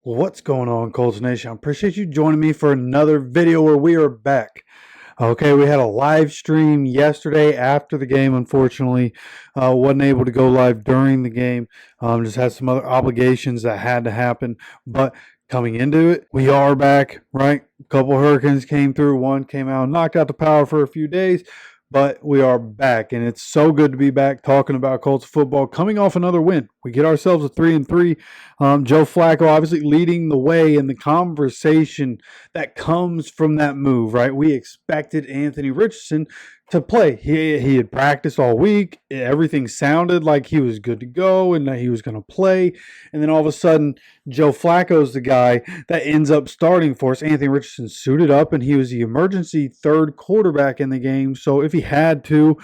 What's going on, Colts Nation? I appreciate you joining me for another video where we are back. Okay, we had a live stream yesterday after the game. Unfortunately, wasn't able to go live during the game. Just had some other obligations that had to happen. But coming into it, we are back, right? A couple hurricanes came through. One came out, knocked out the power for a few days. But we are back, and it's so good to be back talking about Colts football. Coming off another win, we get ourselves a 3-3. Joe Flacco obviously leading the way in the conversation that comes from that move, right? We expected Anthony Richardson to play. He had practiced all week. Everything sounded like he was good to go and that he was going to play. And then all of a sudden, Joe Flacco's the guy that ends up starting for us. Anthony Richardson suited up, and he was the emergency third quarterback in the game. So if he had to,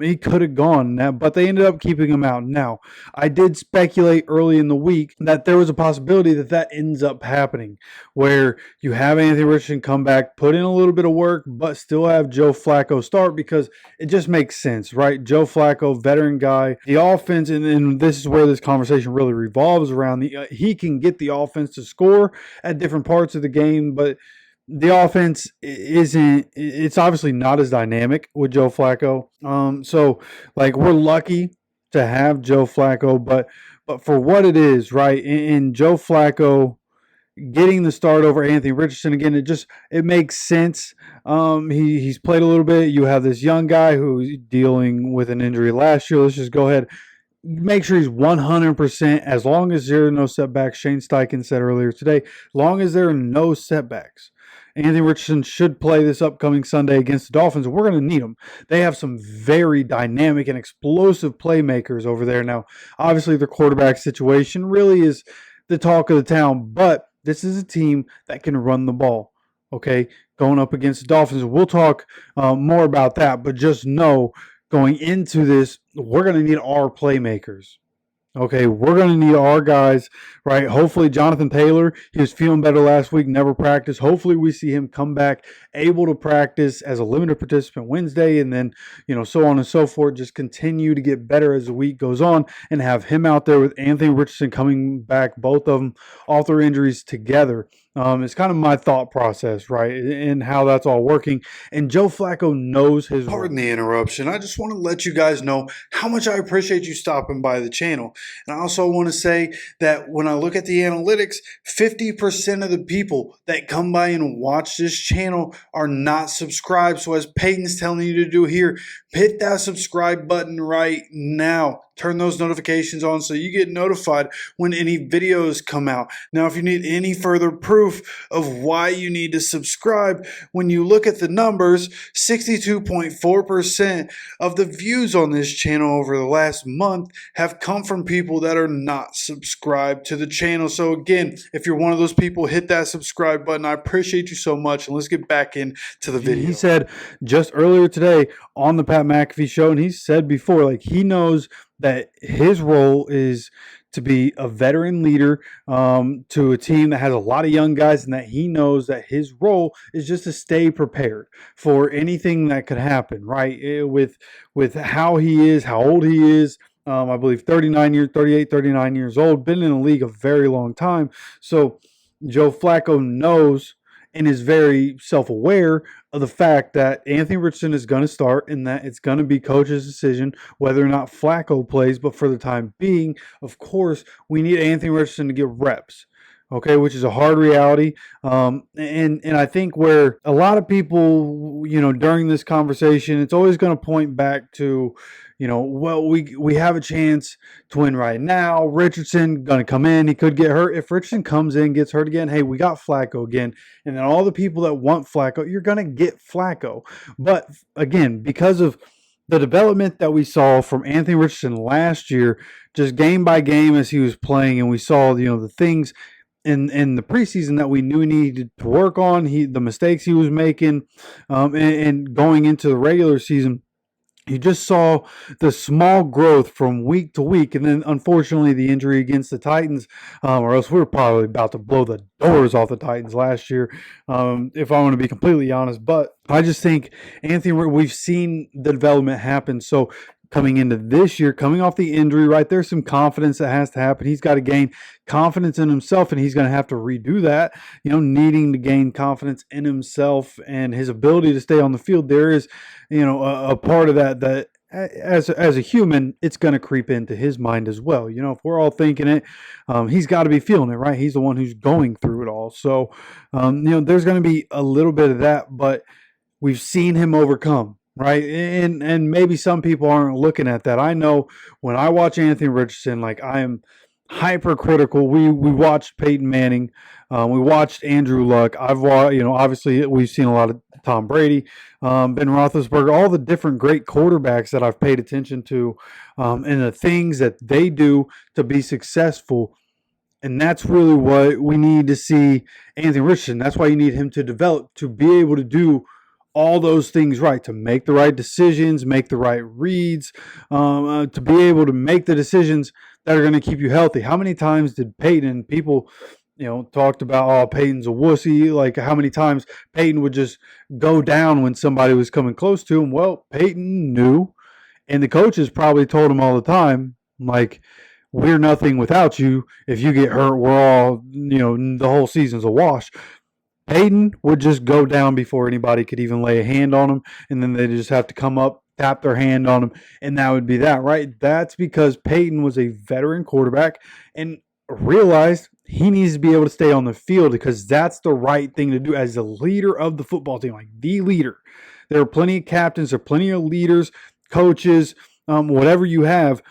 he could have gone. But they ended up keeping him out. Now, I did speculate early in the week that there was a possibility that that ends up happening, where you have Anthony Richardson come back, put in a little bit of work, but still have Joe Flacco start, because it just makes sense, right? Joe Flacco, veteran guy, the offense, and this is where this conversation really revolves around. He can get the offense to score at different parts of the game, but the offense it's obviously not as dynamic with Joe Flacco. So like, we're lucky to have Joe Flacco, but for what it is, right? In Joe Flacco getting the start over Anthony Richardson again, it makes sense. He's played a little bit. You have this young guy who's dealing with an injury last year. Let's just go ahead, make sure he's 100%. As long as there are no setbacks, Shane Steichen said earlier today, as long as there are no setbacks, Anthony Richardson should play this upcoming Sunday against the Dolphins. We're going to need them. They have some very dynamic and explosive playmakers over there. Now, obviously, their quarterback situation really is the talk of the town, but this is a team that can run the ball, okay, going up against the Dolphins. We'll talk more about that, but just know going into this, we're going to need our playmakers. Okay, we're going to need our guys, right? Hopefully, Jonathan Taylor, he was feeling better last week, never practiced. Hopefully, we see him come back able to practice as a limited participant Wednesday, and then, so on and so forth. Just continue to get better as the week goes on, and have him out there with Anthony Richardson coming back, both of them off their injuries together. It's kind of my thought process, right, and how that's all working. And Joe Flacco knows his role. Pardon the interruption. I just want to let you guys know how much I appreciate you stopping by the channel. And I also want to say that when I look at the analytics, 50% of the people that come by and watch this channel are not subscribed. So as Peyton's telling you to do here, hit that subscribe button right now. Turn those notifications on so you get notified when any videos come out. Now, if you need any further proof of why you need to subscribe, when you look at the numbers, 62.4% of the views on this channel over the last month have come from people that are not subscribed to the channel. So again, if you're one of those people, hit that subscribe button. I appreciate you so much, and let's get back into the video. He said just earlier today on the Pat McAfee show, and he said before, like, he knows that his role is to be a veteran leader to a team that has a lot of young guys, and that he knows that his role is just to stay prepared for anything that could happen, right? With how he is, how old he is. I believe 39 years old, been in the league a very long time. So Joe Flacco knows and is very self-aware of the fact that Anthony Richardson is going to start, and that it's going to be coach's decision whether or not Flacco plays. But for the time being, of course, we need Anthony Richardson to get reps, okay, which is a hard reality. And I think where a lot of people, during this conversation, it's always going to point back to, well, we have a chance to win right now. Richardson going to come in. He could get hurt. If Richardson comes in, gets hurt again, hey, we got Flacco again. And then all the people that want Flacco, you're going to get Flacco. But again, because of the development that we saw from Anthony Richardson last year, just game by game as he was playing, and we saw, the things in the preseason that we knew he needed to work on, the mistakes he was making, and going into the regular season, you just saw the small growth from week to week. And then, unfortunately, the injury against the Titans, or else we were probably about to blow the doors off the Titans last year, if I want to be completely honest. But I just think we've seen the development happen. So coming into this year, coming off the injury, right? There's some confidence that has to happen. He's got to gain confidence in himself, and he's going to have to redo that, needing to gain confidence in himself and his ability to stay on the field. There is, a part of that as a human, it's going to creep into his mind as well. If we're all thinking it, he's got to be feeling it, right? He's the one who's going through it all. So, there's going to be a little bit of that, but we've seen him overcome, right? And maybe some people aren't looking at that. I know when I watch Anthony Richardson, like, I am hypercritical. We watched Peyton Manning, we watched Andrew Luck. I've watched, obviously we've seen a lot of Tom Brady, Ben Roethlisberger, all the different great quarterbacks that I've paid attention to, and the things that they do to be successful. And that's really what we need to see Anthony Richardson. That's why you need him to develop, to be able to do all those things right, to make the right decisions, make the right reads, to be able to make the decisions that are going to keep you healthy. How many times did Peyton, people, talked about, oh, Peyton's a wussy, like how many times Peyton would just go down when somebody was coming close to him? Well, Peyton knew, and the coaches probably told him all the time, like, we're nothing without you. If you get hurt, we're all, the whole season's a wash. Peyton would just go down before anybody could even lay a hand on him, and then they just have to come up, tap their hand on him, and that would be that, right? That's because Peyton was a veteran quarterback and realized he needs to be able to stay on the field, because that's the right thing to do as the leader of the football team, like the leader. There are plenty of captains, there are plenty of leaders, coaches, whatever you have.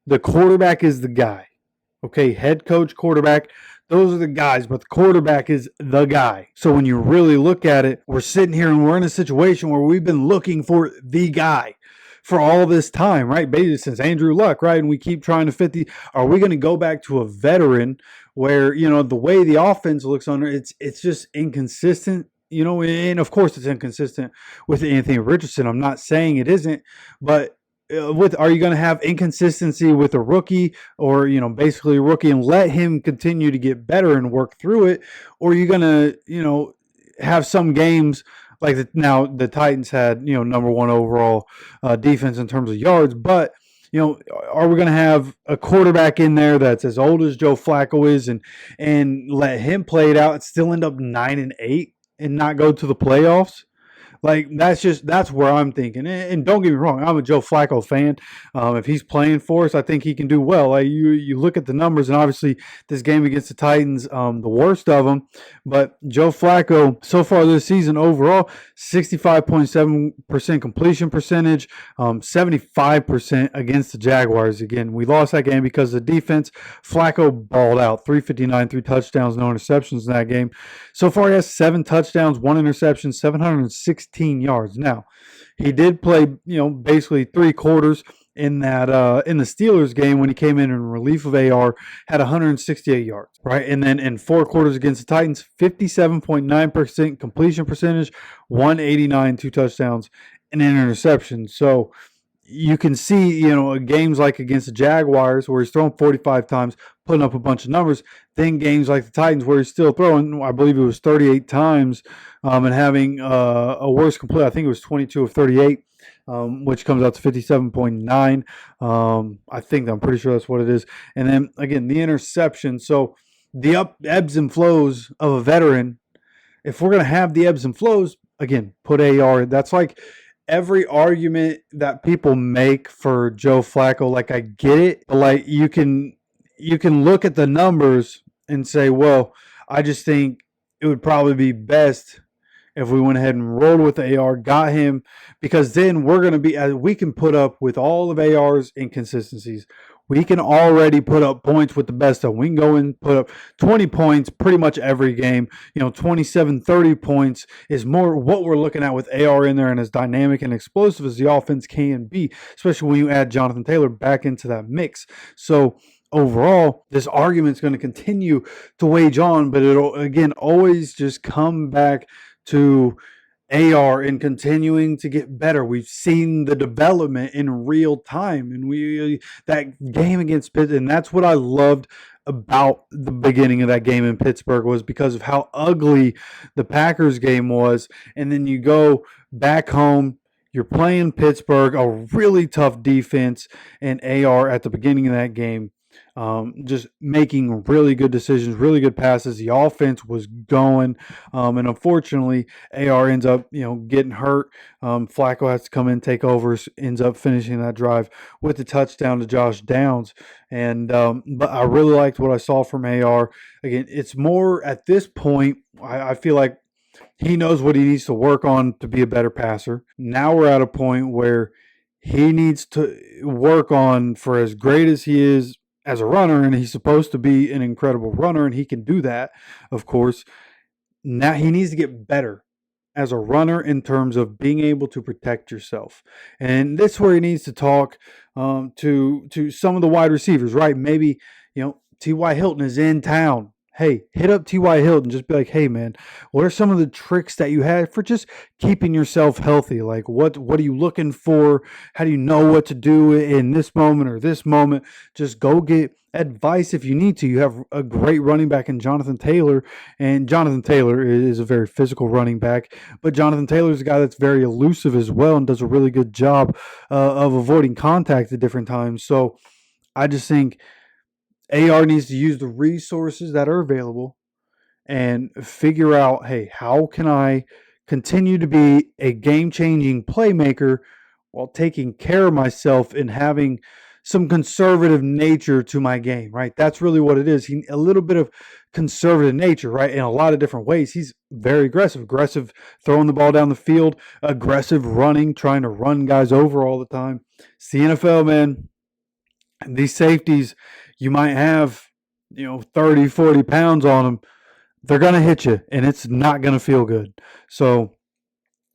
The quarterback is the guy, okay? Head coach, quarterback, those are the guys, but the quarterback is the guy. So when you really look at it, we're sitting here and we're in a situation where we've been looking for the guy for all this time, right? Basically since Andrew Luck, right? And we keep trying to fit are we going to go back to a veteran where, the way the offense looks under, it's just inconsistent, and of course it's inconsistent with Anthony Richardson. I'm not saying it isn't, but are you going to have inconsistency with a rookie, or basically a rookie, and let him continue to get better and work through it? Or are you going to have some games like now the Titans had number one overall defense in terms of yards, but are we going to have a quarterback in there that's as old as Joe Flacco is, and let him play it out and still end up 9-8 and not go to the playoffs? Like, that's where I'm thinking. And don't get me wrong, I'm a Joe Flacco fan. If he's playing for us, I think he can do well. Like, you look at the numbers, and obviously this game against the Titans, the worst of them. But Joe Flacco, so far this season overall, 65.7% completion percentage, 75% against the Jaguars. Again, we lost that game because of the defense. Flacco balled out, 359, 3 touchdowns, no interceptions in that game. So far, he has 7 touchdowns, 1 interception, 716 yards. Now, he did play, basically 3 quarters in that in the Steelers game when he came in relief of AR, had 168 yards, right? And then in 4 quarters against the Titans, 57.9% completion percentage, 189, 2 touchdowns, and an interception. So you can see, games like against the Jaguars where he's thrown 45 times, putting up a bunch of numbers. Then games like the Titans where he's still throwing, I believe it was 38 times, and having a worse complete. I think it was 22 of 38, which comes out to 57.9. I'm pretty sure that's what it is. And then again, the interception. So the ebbs and flows of a veteran. If we're gonna have the ebbs and flows, again, put AR. That's like every argument that people make for Joe Flacco. Like, I get it, but like you can look at the numbers and say, well, I just think it would probably be best if we went ahead and rolled with AR, got him, because then we're going to be, we can put up with all of AR's inconsistencies. We can already put up points with the best of them. We can go and put up 20 points pretty much every game. 27, 30 points is more what we're looking at with AR in there, and as dynamic and explosive as the offense can be, especially when you add Jonathan Taylor back into that mix. So overall, this argument is going to continue to wage on, but it'll, again, always just come back to AR and continuing to get better. We've seen the development in real time, and that game against Pitt, and that's what I loved about the beginning of that game in Pittsburgh, was because of how ugly the Packers game was. And then you go back home, You're playing Pittsburgh, a really tough defense, and AR at the beginning of that game, just making really good decisions, really good passes. The offense was going, and unfortunately, AR ends up, getting hurt. Flacco has to come in, take over, ends up finishing that drive with the touchdown to Josh Downs. And but I really liked what I saw from AR. Again, it's more at this point. I feel like he knows what he needs to work on to be a better passer. Now we're at a point where he needs to work on, for as great as he is as a runner, and he's supposed to be an incredible runner, and he can do that, of course. Now he needs to get better as a runner in terms of being able to protect yourself. And that's where he needs to talk to some of the wide receivers, right? Maybe, T.Y. Hilton is in town. Hey, hit up T.Y. Hilton. Just be like, hey, man, what are some of the tricks that you had for just keeping yourself healthy? Like, what are you looking for? How do you know what to do in this moment or this moment? Just go get advice if you need to. You have a great running back in Jonathan Taylor, and Jonathan Taylor is a very physical running back, but Jonathan Taylor is a guy that's very elusive as well and does a really good job of avoiding contact at different times. So I just think AR needs to use the resources that are available and figure out, hey, how can I continue to be a game-changing playmaker while taking care of myself and having some conservative nature to my game, right? That's really what it is. A little bit of conservative nature, right? In a lot of different ways. He's very aggressive throwing the ball down the field, aggressive running, trying to run guys over all the time. It's the NFL, man. These safeties, you might have, 30, 40 pounds on them. They're going to hit you, and it's not going to feel good. So,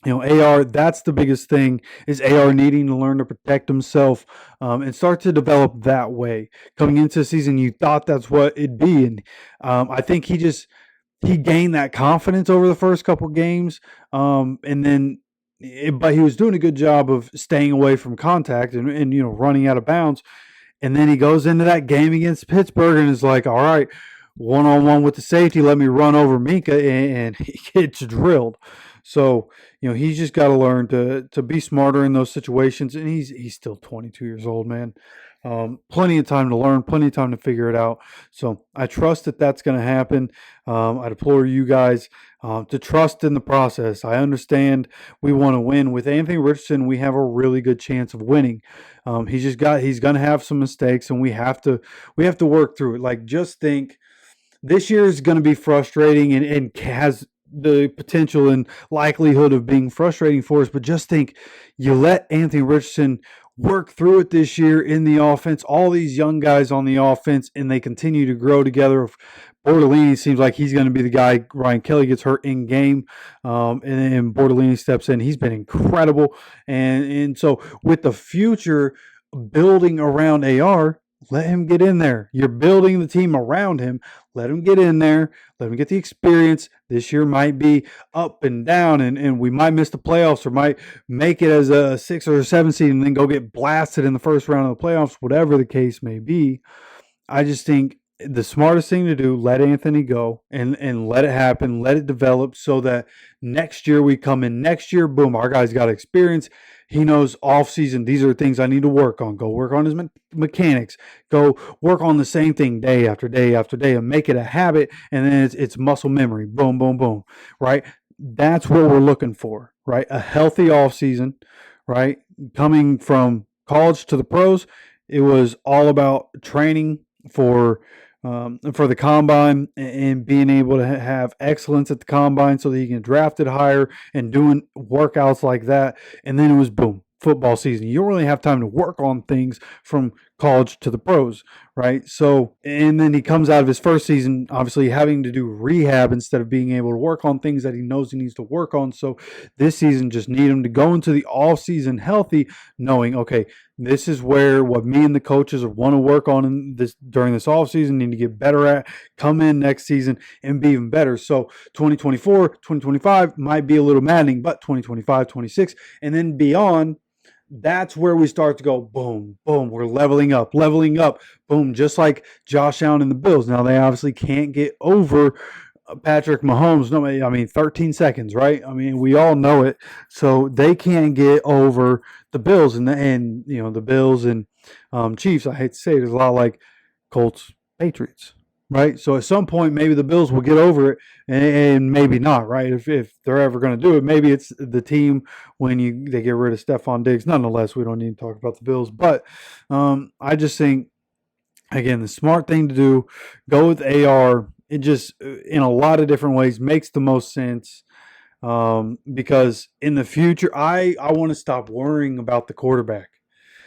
AR, that's the biggest thing, is AR needing to learn to protect himself and start to develop that way. Coming into the season, you thought that's what it'd be. And I think he gained that confidence over the first couple games. But he was doing a good job of staying away from contact and running out of bounds. And then he goes into that game against Pittsburgh and is like, all right, one-on-one with the safety, let me run over Minka, and he gets drilled. So, he's just got to learn to be smarter in those situations. And he's still 22 years old, man. Plenty of time to learn, plenty of time to figure it out. So I trust that that's going to happen. I deplore you guys to trust in the process. I understand we want to win. With Anthony Richardson, we have a really good chance of winning. He's going to have some mistakes, and we have to work through it. Like, just think, this year is going to be frustrating and has the potential and likelihood of being frustrating for us. But just think, you let Anthony Richardson work through it this year in the offense, all these young guys on the offense, and they continue to grow together. Bortolini seems like he's going to be the guy. Ryan Kelly gets hurt in game, and then Bortolini steps in. He's been incredible. And so with the future building around AR, let him get in there. You're building the team around him. Let him get in there. Let him get the experience. This year might be up and down, and we might miss the playoffs or might make it as a 6 or a 7 seed and then go get blasted in the first round of the playoffs, whatever the case may be. I just think the smartest thing to do, let Anthony go and let it happen, let it develop, so that next year we come in. Next year, boom, our guy's got experience. He knows off season, these are things I need to work on. Go work on his mechanics. Go work on the same thing day after day after day and make it a habit. And then it's muscle memory. Boom, boom, boom. Right? That's what we're looking for. Right? A healthy off season. Right? Coming from college to the pros, it was all about training for the combine and being able to have excellence at the combine so that he can get drafted higher and doing workouts like that. And then it was boom, football season. You don't really have time to work on things from college to the pros, right? So, and then he comes out of his first season, obviously having to do rehab instead of being able to work on things that he knows he needs to work on. So this season, just need him to go into the off season healthy, knowing, okay, this is what me and the coaches want to work on during this off season, need to get better at, come in next season and be even better. So 2024, 2025 might be a little maddening, but 2025, 26, and then beyond, that's where we start to go, boom, boom, we're leveling up, boom, just like Josh Allen and the Bills. Now, they obviously can't get over Patrick Mahomes, no, I mean 13 seconds, right? I mean, we all know it. So they can't get over the Bills and you know, the Bills and Chiefs. I hate to say it, it's a lot like Colts, Patriots, right? So at some point, maybe the Bills will get over it, and maybe not, right? If they're ever going to do it, maybe it's the team when they get rid of Stephon Diggs. Nonetheless, we don't need to talk about the Bills, but I just think, again, the smart thing to do, go with AR. It just, in a lot of different ways, makes the most sense. Because in the future, I want to stop worrying about the quarterback.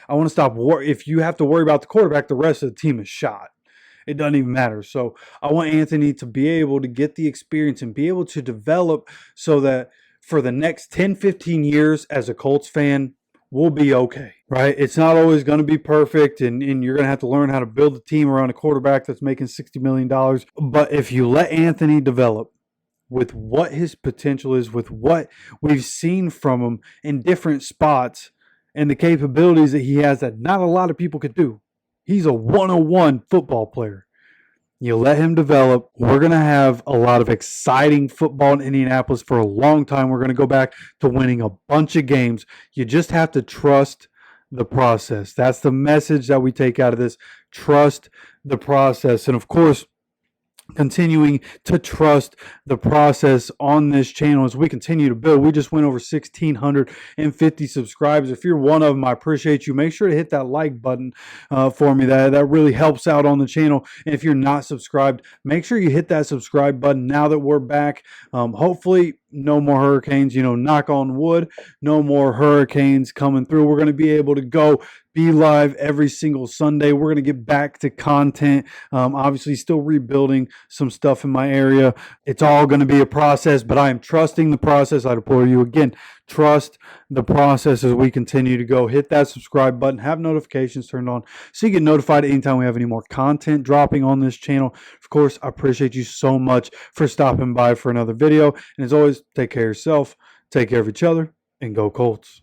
I want to stop if you have to worry about the quarterback, the rest of the team is shot. It doesn't even matter. So I want Anthony to be able to get the experience and be able to develop so that for the next 10, 15 years as a Colts fan, we'll be okay, right? It's not always going to be perfect, and you're going to have to learn how to build a team around a quarterback that's making $60 million. But if you let Anthony develop with what his potential is, with what we've seen from him in different spots, and the capabilities that he has that not a lot of people could do, he's a 101 football player. You let him develop. We're going to have a lot of exciting football in Indianapolis for a long time. We're going to go back to winning a bunch of games. You just have to trust the process. That's the message that we take out of this. Trust the process. And of course, continuing to trust the process on this channel as we continue to build. We just went over 1,650 subscribers. If you're one of them, I appreciate you. Make sure to hit that like button for me. That really helps out on the channel. And if you're not subscribed, make sure you hit that subscribe button now that we're back. Hopefully, no more hurricanes, knock on wood, no more hurricanes coming through. We're going to be able to be live every single Sunday. We're going to get back to content. Obviously, still rebuilding some stuff in my area. It's all going to be a process, but I am trusting the process. I implore you again, trust the process as we continue to go. Hit that subscribe button, have notifications turned on so you get notified anytime we have any more content dropping on this channel. Of course, I appreciate you so much for stopping by for another video. And as always, take care of yourself, take care of each other, and go Colts.